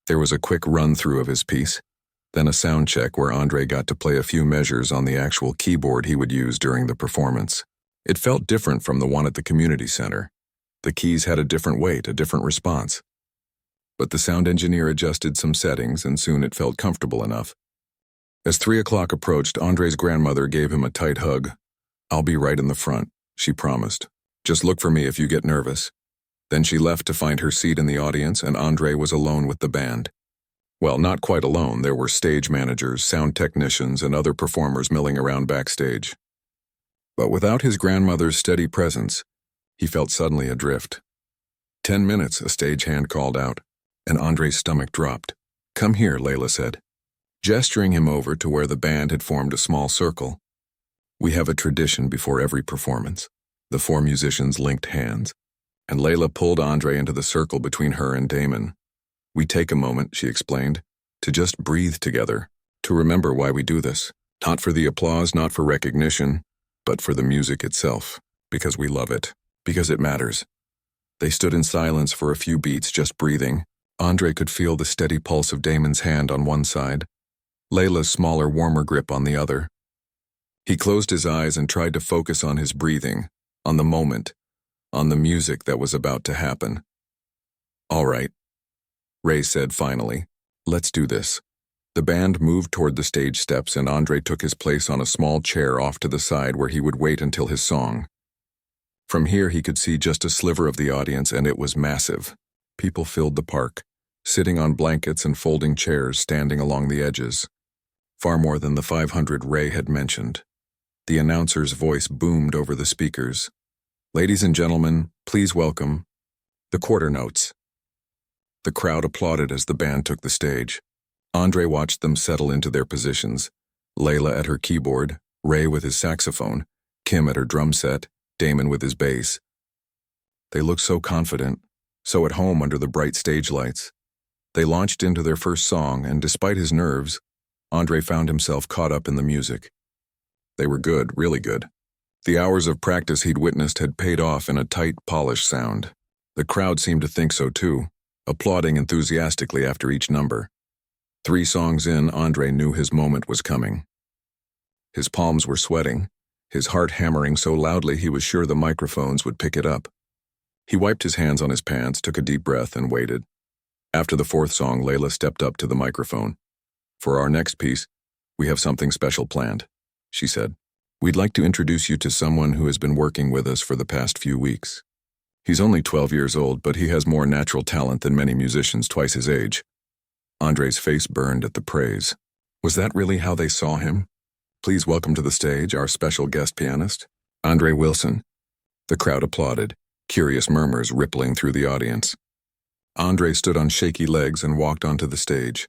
There was a quick run-through of his piece, then a sound check where Andre got to play a few measures on the actual keyboard he would use during the performance. It felt different from the one at the community center. The keys had a different weight, a different response. But the sound engineer adjusted some settings, and soon it felt comfortable enough. As 3 o'clock approached, Andre's grandmother gave him a tight hug. I'll be right in the front, she promised. Just look for me if you get nervous. Then she left to find her seat in the audience, and Andre was alone with the band. Well, not quite alone. There were stage managers, sound technicians, and other performers milling around backstage. But without his grandmother's steady presence, he felt suddenly adrift. 10 minutes, a stagehand called out, and Andre's stomach dropped. Come here, Layla said, gesturing him over to where the band had formed a small circle. We have a tradition before every performance. The 4 musicians linked hands, and Layla pulled Andre into the circle between her and Damon. We take a moment, she explained, to just breathe together, to remember why we do this. Not for the applause, not for recognition, but for the music itself, because we love it, because it matters. They stood in silence for a few beats, just breathing. Andre could feel the steady pulse of Damon's hand on one side, Layla's smaller, warmer grip on the other. He closed his eyes and tried to focus on his breathing, on the moment, on the music that was about to happen. All right, Ray said finally. Let's do this. The band moved toward the stage steps, and Andre took his place on a small chair off to the side where he would wait until his song. From here he could see just a sliver of the audience, and it was massive. People filled the park, sitting on blankets and folding chairs standing along the edges. Far more than the 500 Ray had mentioned. The announcer's voice boomed over the speakers. Ladies and gentlemen, please welcome the quarter notes. The crowd applauded as the band took the stage. Andre watched them settle into their positions. Layla at her keyboard, Ray with his saxophone, Kim at her drum set, Damon with his bass. They looked so confident, so at home under the bright stage lights. They launched into their first song, and despite his nerves, Andre found himself caught up in the music. They were good, really good. The hours of practice he'd witnessed had paid off in a tight, polished sound. The crowd seemed to think so too, applauding enthusiastically after each number. 3 songs in, Andre knew his moment was coming. His palms were sweating, his heart hammering so loudly he was sure the microphones would pick it up. He wiped his hands on his pants, took a deep breath, and waited. After the 4th song, Layla stepped up to the microphone. For our next piece, we have something special planned, she said. We'd like to introduce you to someone who has been working with us for the past few weeks. He's only 12 years old, but he has more natural talent than many musicians twice his age. Andre's face burned at the praise. Was that really how they saw him? Please welcome to the stage our special guest pianist, Andre Wilson. The crowd applauded, curious murmurs rippling through the audience. Andre stood on shaky legs and walked onto the stage.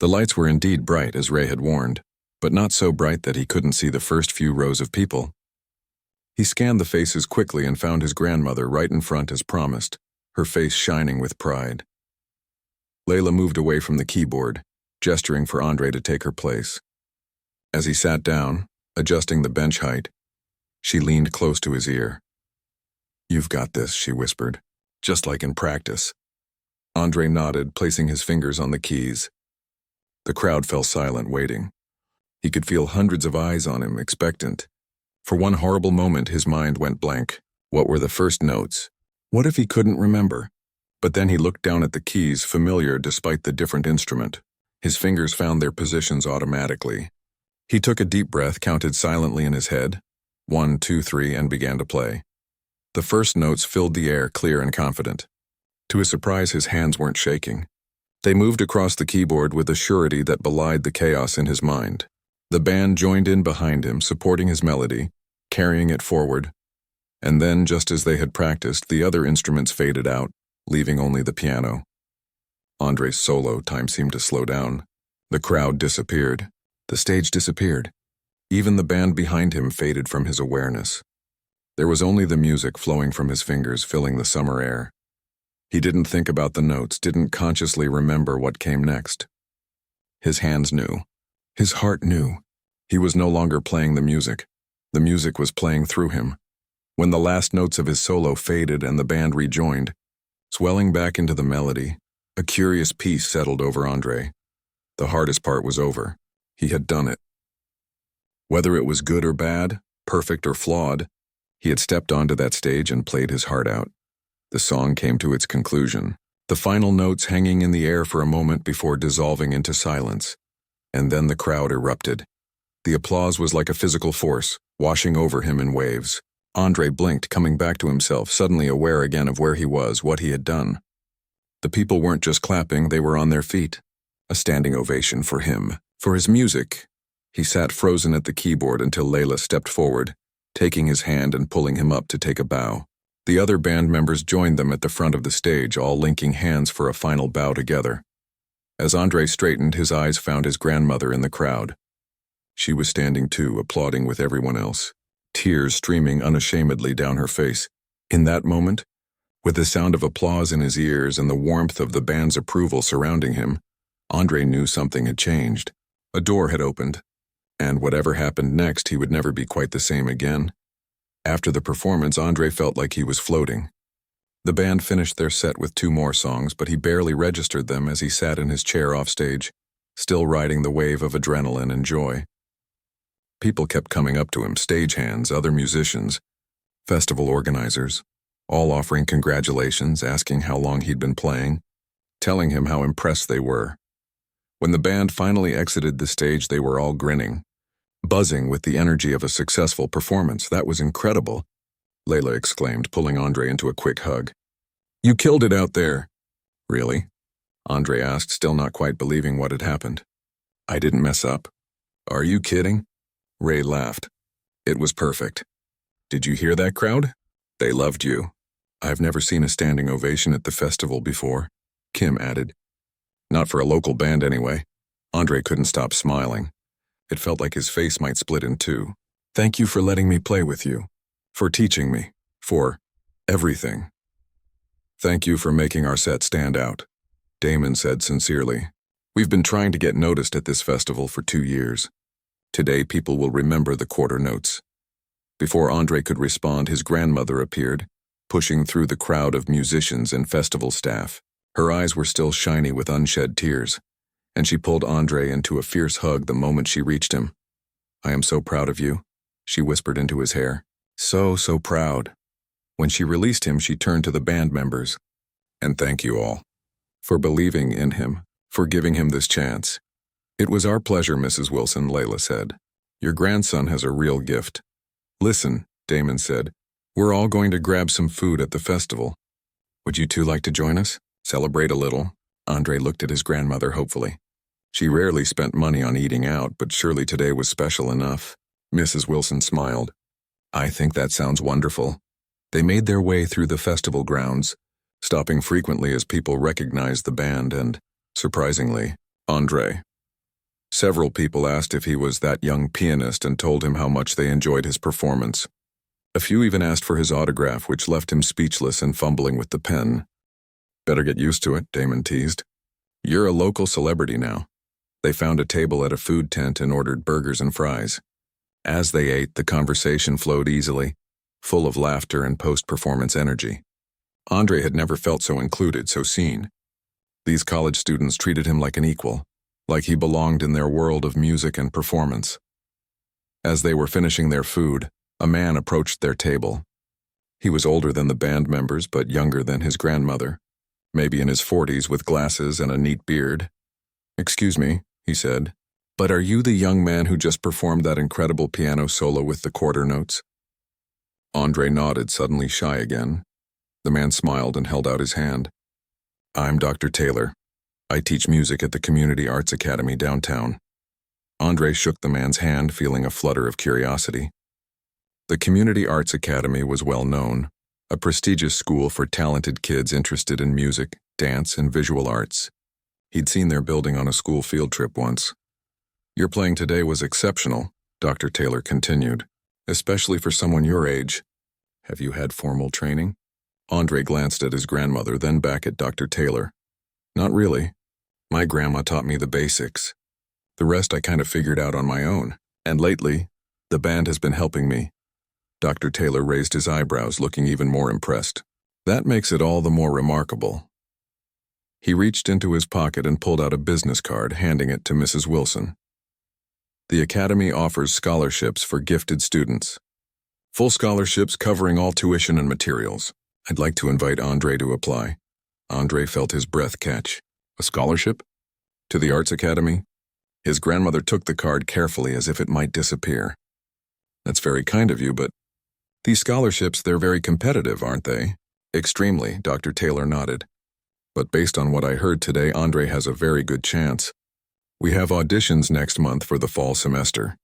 The lights were indeed bright, as Ray had warned, but not so bright that he couldn't see the first few rows of people. He scanned the faces quickly and found his grandmother right in front as promised, her face shining with pride. Layla moved away from the keyboard, gesturing for Andre to take her place. As he sat down, adjusting the bench height, she leaned close to his ear. You've got this, she whispered, just like in practice. Andre nodded, placing his fingers on the keys. The crowd fell silent, waiting. He could feel hundreds of eyes on him, expectant. For one horrible moment, his mind went blank. What were the first notes? What if he couldn't remember? But then he looked down at the keys, familiar despite the different instrument. His fingers found their positions automatically. He took a deep breath, counted silently in his head, 1, 2, 3, and began to play. The first notes filled the air, clear and confident. To his surprise, his hands weren't shaking. They moved across the keyboard with a surety that belied the chaos in his mind. The band joined in behind him, supporting his melody, carrying it forward. And then, just as they had practiced, the other instruments faded out, leaving only the piano. Andre's solo time seemed to slow down. The crowd disappeared. The stage disappeared. Even the band behind him faded from his awareness. There was only the music flowing from his fingers, filling the summer air. He didn't think about the notes, didn't consciously remember what came next. His hands knew. His heart knew. He was no longer playing the music. The music was playing through him. When the last notes of his solo faded and the band rejoined, swelling back into the melody, a curious peace settled over Andre. The hardest part was over. He had done it. Whether it was good or bad, perfect or flawed, he had stepped onto that stage and played his heart out. The song came to its conclusion, the final notes hanging in the air for a moment before dissolving into silence. And then the crowd erupted. The applause was like a physical force, washing over him in waves. Andre blinked, coming back to himself, suddenly aware again of where he was, what he had done. The people weren't just clapping, they were on their feet. A standing ovation for him, for his music. He sat frozen at the keyboard until Layla stepped forward, taking his hand and pulling him up to take a bow. The other band members joined them at the front of the stage, all linking hands for a final bow together. As Andre straightened, his eyes found his grandmother in the crowd. She was standing too, applauding with everyone else, tears streaming unashamedly down her face. In that moment, with the sound of applause in his ears and the warmth of the band's approval surrounding him, Andre knew something had changed. A door had opened, and whatever happened next, he would never be quite the same again. After the performance, Andre felt like he was floating. The band finished their set with 2 more songs, but he barely registered them as he sat in his chair offstage, still riding the wave of adrenaline and joy. People kept coming up to him, stagehands, other musicians, festival organizers, all offering congratulations, asking how long he'd been playing, telling him how impressed they were. When the band finally exited the stage, they were all grinning, buzzing with the energy of a successful performance. That was incredible, Layla exclaimed, pulling Andre into a quick hug. You killed it out there. Really? Andre asked, still not quite believing what had happened. I didn't mess up. Are you kidding? Ray laughed. It was perfect. Did you hear that crowd? They loved you. I've never seen a standing ovation at the festival before, Kim added. Not for a local band anyway. Andre couldn't stop smiling. It felt like his face might split in 2. Thank you for letting me play with you. For teaching me. For everything. Thank you for making our set stand out, Damon said sincerely. We've been trying to get noticed at this festival for 2 years. Today people will remember the quarter notes. Before Andre could respond, his grandmother appeared, pushing through the crowd of musicians and festival staff. Her eyes were still shiny with unshed tears, and she pulled Andre into a fierce hug the moment she reached him. I am so proud of you, she whispered into his hair. So proud. When she released him, she turned to the band members. And thank you all for believing in him, for giving him this chance. It was our pleasure, Mrs. Wilson, Layla said. Your grandson has a real gift. Listen, Damon said, we're all going to grab some food at the festival. Would you 2 like to join us? Celebrate a little? Andre looked at his grandmother hopefully. She rarely spent money on eating out, but surely today was special enough. Mrs. Wilson smiled. I think that sounds wonderful. They made their way through the festival grounds, stopping frequently as people recognized the band and, surprisingly, Andre. Several people asked if he was that young pianist and told him how much they enjoyed his performance. A few even asked for his autograph, which left him speechless and fumbling with the pen. Better get used to it, Damon teased. You're a local celebrity now. They found a table at a food tent and ordered burgers and fries. As they ate, the conversation flowed easily, full of laughter and post-performance energy. Andre had never felt so included, so seen. These college students treated him like an equal, like he belonged in their world of music and performance. As they were finishing their food, a man approached their table. He was older than the band members, but younger than his grandmother, maybe in his 40s with glasses and a neat beard. Excuse me, he said, but are you the young man who just performed that incredible piano solo with the quarter notes? Andre nodded, suddenly shy again. The man smiled and held out his hand. I'm Dr. Taylor. I teach music at the Community Arts Academy downtown. Andre shook the man's hand, feeling a flutter of curiosity. The Community Arts Academy was well known, a prestigious school for talented kids interested in music, dance, and visual arts. He'd seen their building on a school field trip once. "Your playing today was exceptional," Dr. Taylor continued, "especially for someone your age. Have you had formal training?" Andre glanced at his grandmother, then back at Dr. Taylor. "Not really. My grandma taught me the basics. The rest I kind of figured out on my own. And lately, the band has been helping me." Dr. Taylor raised his eyebrows, looking even more impressed. "That makes it all the more remarkable." He reached into his pocket and pulled out a business card, handing it to Mrs. Wilson. "The Academy offers scholarships for gifted students. Full scholarships covering all tuition and materials. I'd like to invite Andre to apply." Andre felt his breath catch. "A scholarship? To the Arts Academy?" His grandmother took the card carefully as if it might disappear. "That's very kind of you, but these scholarships, they're very competitive, aren't they?" "Extremely," Dr. Taylor nodded. "But based on what I heard today, Andre has a very good chance. We have auditions next month for the fall semester.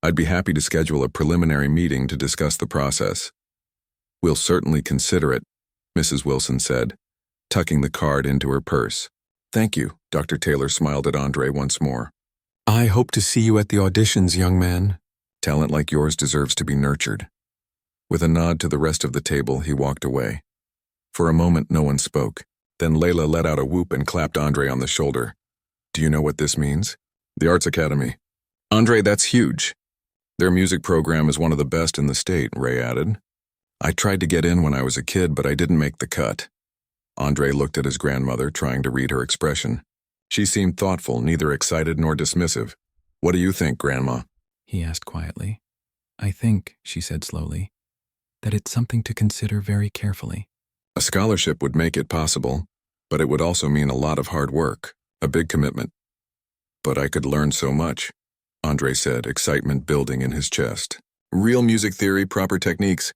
I'd be happy to schedule a preliminary meeting to discuss the process." "We'll certainly consider it," Mrs. Wilson said, tucking the card into her purse. "Thank you," Dr. Taylor smiled at Andre once more. "I hope to see you at the auditions, young man. Talent like yours deserves to be nurtured." With a nod to the rest of the table, he walked away. For a moment, no one spoke. Then Layla let out a whoop and clapped Andre on the shoulder. "Do you know what this means?" "The Arts Academy." "Andre, that's huge. Their music program is one of the best in the state," Ray added. "I tried to get in when I was a kid, but I didn't make the cut." Andre looked at his grandmother, trying to read her expression. She seemed thoughtful, neither excited nor dismissive. "What do you think, Grandma?" he asked quietly. "I think," she said slowly, "that it's something to consider very carefully." "A scholarship would make it possible, but it would also mean a lot of hard work, a big commitment." "But I could learn so much," Andre said, excitement building in his chest. "Real music theory, proper techniques.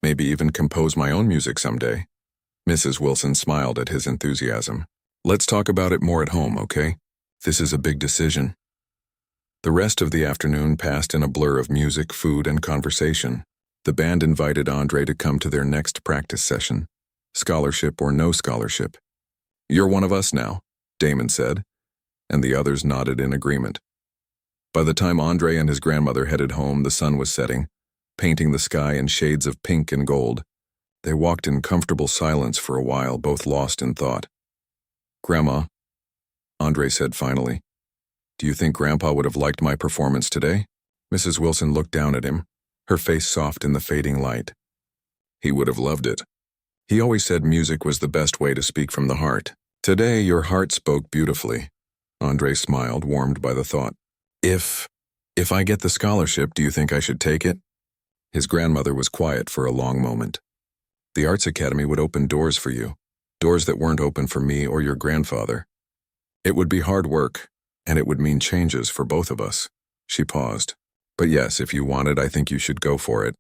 Maybe even compose my own music someday." Mrs. Wilson smiled at his enthusiasm. "Let's talk about it more at home, okay? This is a big decision." The rest of the afternoon passed in a blur of music, food, and conversation. The band invited Andre to come to their next practice session. Scholarship or no scholarship. "You're one of us now," Damon said, and the others nodded in agreement. By the time Andre and his grandmother headed home, the sun was setting, painting the sky in shades of pink and gold. They walked in comfortable silence for a while, both lost in thought. "Grandma," Andre said finally, "do you think Grandpa would have liked my performance today?" Mrs. Wilson looked down at him, her face soft in the fading light. "He would have loved it. He always said music was the best way to speak from the heart. Today, your heart spoke beautifully." Andre smiled, warmed by the thought. If I get the scholarship, do you think I should take it?" His grandmother was quiet for a long moment. "The Arts Academy would open doors for you, doors that weren't open for me or your grandfather. It would be hard work, and it would mean changes for both of us." She paused. "But yes, if you want it, I think you should go for it.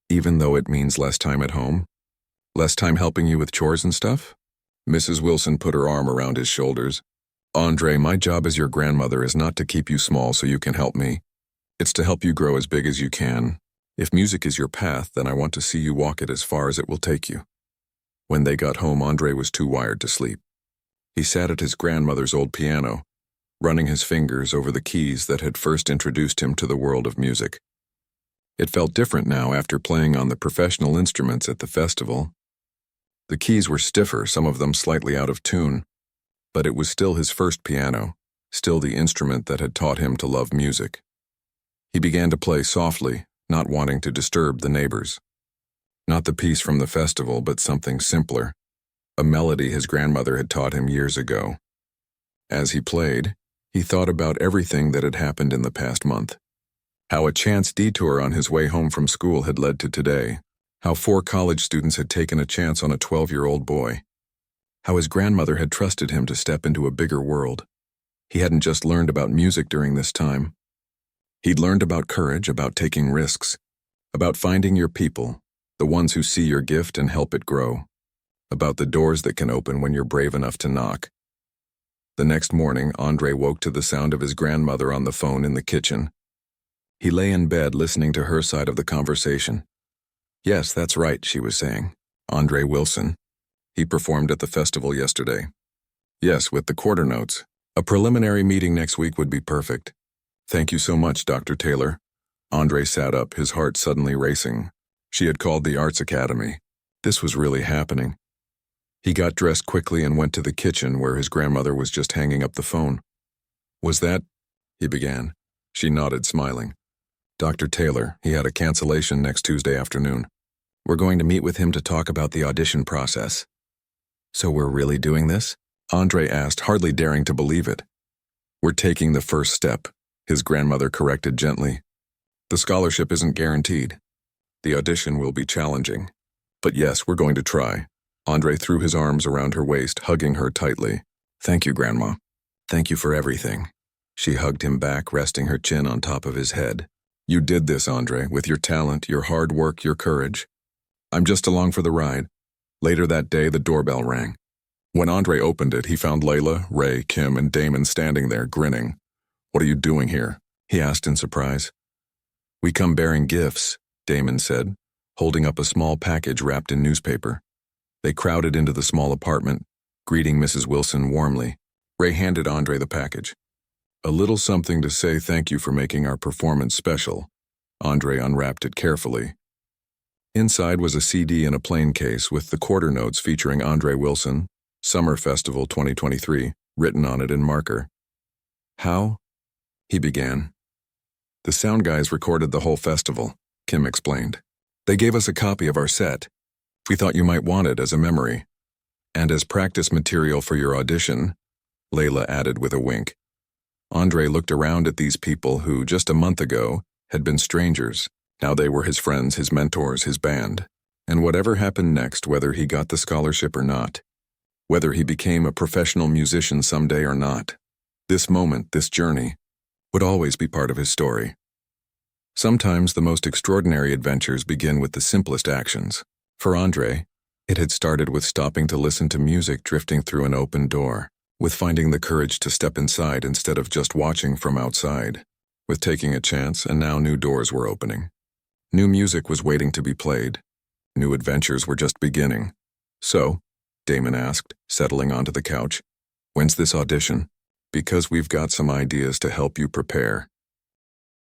Even though it means less time at home? Less time helping you with chores and stuff?" Mrs. Wilson put her arm around his shoulders. "Andre, my job as your grandmother is not to keep you small so you can help me. It's to help you grow as big as you can. If music is your path, then I want to see you walk it as far as it will take you." When they got home, Andre was too wired to sleep. He sat at his grandmother's old piano, running his fingers over the keys that had first introduced him to the world of music. It felt different now after playing on the professional instruments at the festival. The keys were stiffer, some of them slightly out of tune, but it was still his first piano, still the instrument that had taught him to love music. He began to play softly, not wanting to disturb the neighbors. Not the piece from the festival, but something simpler, a melody his grandmother had taught him years ago. As he played, he thought about everything that had happened in the past month. How a chance detour on his way home from school had led to today. How 4 college students had taken a chance on a 12-year-old boy. How his grandmother had trusted him to step into a bigger world. He hadn't just learned about music during this time. He'd learned about courage, about taking risks, about finding your people, the ones who see your gift and help it grow, about the doors that can open when you're brave enough to knock. The next morning, Andre woke to the sound of his grandmother on the phone in the kitchen. He lay in bed listening to her side of the conversation. "Yes, that's right," she was saying. Andre Wilson. He performed at the festival yesterday. Yes, with the quarter notes. A preliminary meeting next week would be perfect. Thank you so much, Dr. Taylor. Andre sat up, his heart suddenly racing. She had called the Arts Academy. This was really happening. He got dressed quickly and went to the kitchen where his grandmother was just hanging up the phone. Was that? He began. She nodded, smiling. Dr. Taylor, he had a cancellation next Tuesday afternoon. We're going to meet with him to talk about the audition process. So we're really doing this? Andre asked, hardly daring to believe it. We're taking the first step, his grandmother corrected gently. The scholarship isn't guaranteed. The audition will be challenging. But yes, we're going to try. Andre threw his arms around her waist, hugging her tightly. Thank you, Grandma. Thank you for everything. She hugged him back, resting her chin on top of his head. You did this, Andre, with your talent, your hard work, your courage. I'm just along for the ride. Later that day, the doorbell rang. When Andre opened it, he found Layla, Ray, Kim, and Damon standing there, grinning. What are you doing here? He asked in surprise. We come bearing gifts, Damon said, holding up a small package wrapped in newspaper. They crowded into the small apartment, greeting Mrs. Wilson warmly. Ray handed Andre the package. A little something to say thank you for making our performance special. Andre unwrapped it carefully. Inside was a CD in a plain case with the quarter notes featuring Andre Wilson, Summer Festival 2023, written on it in marker. How? He began. The sound guys recorded the whole festival, Kim explained. They gave us a copy of our set. We thought you might want it as a memory. And as practice material for your audition, Layla added with a wink. Andre looked around at these people who, just a month ago, had been strangers. Now they were his friends, his mentors, his band. And whatever happened next, whether he got the scholarship or not, whether he became a professional musician someday or not, this moment, this journey, would always be part of his story. Sometimes the most extraordinary adventures begin with the simplest actions. For Andre, it had started with stopping to listen to music drifting through an open door, with finding the courage to step inside instead of just watching from outside, with taking a chance, and now new doors were opening. New music was waiting to be played. New adventures were just beginning. So, Damon asked, settling onto the couch, when's this audition? Because we've got some ideas to help you prepare.